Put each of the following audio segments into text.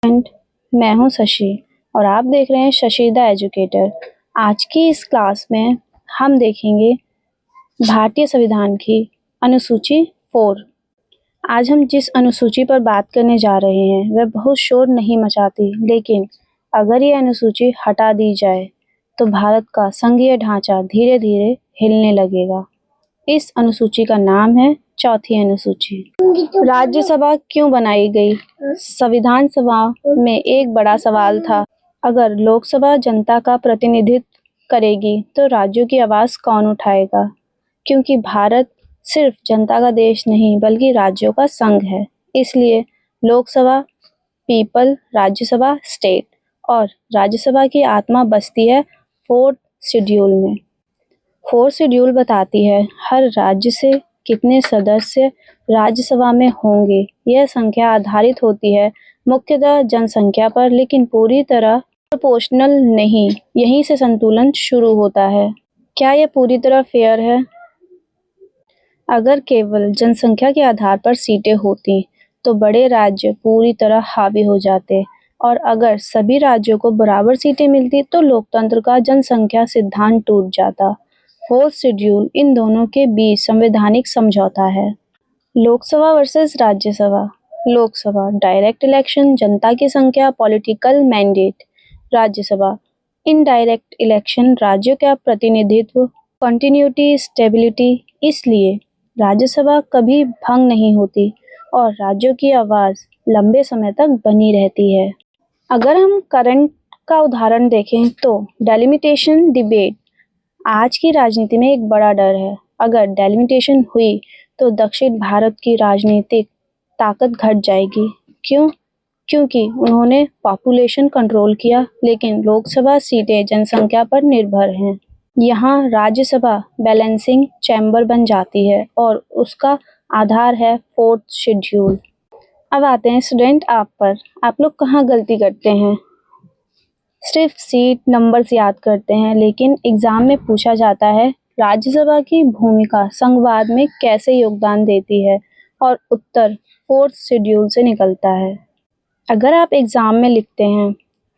And मैं हूं शशि और आप देख रहे हैं शशि द एजुकेटर। आज की इस क्लास में हम देखेंगे भारतीय संविधान की अनुसूची 4। आज हम जिस अनुसूची पर बात करने जा रहे हैं वह बहुत शोर नहीं मचाती, लेकिन अगर ये अनुसूची हटा दी जाए तो भारत का संघीय ढांचा धीरे धीरे हिलने लगेगा। इस अनुसूची का नाम है चौथी अनुसूची। राज्यसभा क्यों बनाई गई? संविधान सभा में एक बड़ा सवाल था, अगर लोकसभा जनता का प्रतिनिधित्व करेगी तो राज्यों की आवाज कौन उठाएगा? क्योंकि भारत सिर्फ जनता का देश नहीं बल्कि राज्यों का संघ है, इसलिए लोकसभा पीपल, राज्यसभा स्टेट, और राज्यसभा की आत्मा बसती है 4th शेड्यूल में। 4th शेड्यूल बताती है हर राज्य से कितने सदस्य राज्यसभा में होंगे। यह संख्या आधारित होती है मुख्यतः जनसंख्या पर, लेकिन पूरी तरह प्रोपोर्शनल नहीं। यहीं से संतुलन शुरू होता है। क्या यह पूरी तरह फेयर है? अगर केवल जनसंख्या के आधार पर सीटें होती तो बड़े राज्य पूरी तरह हावी हो जाते, और अगर सभी राज्यों को बराबर सीटें मिलती तो लोकतंत्र का जनसंख्या सिद्धांत टूट जाता। 4th शेड्यूल इन दोनों के बीच संवैधानिक समझौता है। Lok Sabha versus Rajya Sabha. Lok Sabha direct election, जनता की संख्या, political mandate. Rajya Sabha indirect election, राज्यों का प्रतिनिधित्व, कंटिन्यूटी, स्टेबिलिटी। इसलिए राज्यसभा कभी भंग नहीं होती और राज्यों की आवाज लंबे समय तक बनी रहती है। अगर हम करंट का उदाहरण देखें तो डेलिमिटेशन डिबेट आज की राजनीति में एक बड़ा डर है। अगर डेलिमिटेशन हुई तो दक्षिण भारत की राजनीतिक ताकत घट जाएगी। क्यों? क्योंकि उन्होंने पॉपुलेशन कंट्रोल किया, लेकिन लोकसभा सीटें जनसंख्या पर निर्भर हैं। यहाँ राज्यसभा बैलेंसिंग चैम्बर बन जाती है और उसका आधार है 4th शेड्यूल। अब आते हैं स्टूडेंट आप पर। आप लोग कहाँ गलती करते हैं? सिर्फ सीट नंबर्स याद करते हैं, लेकिन एग्जाम में पूछा जाता है राज्यसभा की भूमिका संघवाद में कैसे योगदान देती है, और उत्तर 4th शेड्यूल से निकलता है। अगर आप एग्जाम में लिखते हैं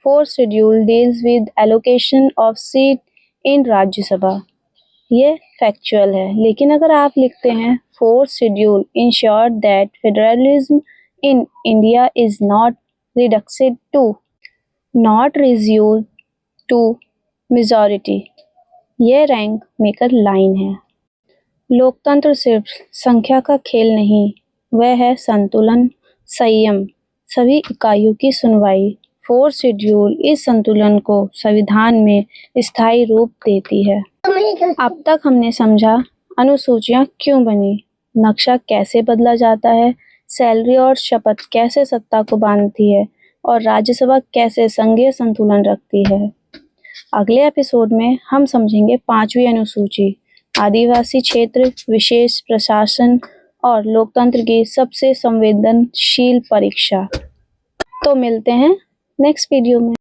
4th schedule deals with allocation of seat in Rajya Sabha, ये फैक्चुअल है। लेकिन अगर आप लिखते हैं 4th schedule ensure that federalism in India is not reduced to majority, ये रैंक मेकर लाइन है। लोकतंत्र सिर्फ संख्या का खेल नहीं, वह है संतुलन, संयम, सभी इकाइयों की सुनवाई। 4th शेड्यूल इस संतुलन को संविधान में स्थायी रूप देती है। अब तक हमने समझा अनुसूचियां क्यों बनी, नक्शा कैसे बदला जाता है, सैलरी और शपथ कैसे सत्ता को बांधती है, और राज्यसभा कैसे संघीय संतुलन रखती है। अगले एपिसोड में हम समझेंगे 5वीं अनुसूची, आदिवासी क्षेत्र, विशेष प्रशासन और लोकतंत्र की सबसे संवेदनशील परीक्षा। तो मिलते हैं नेक्स्ट वीडियो में।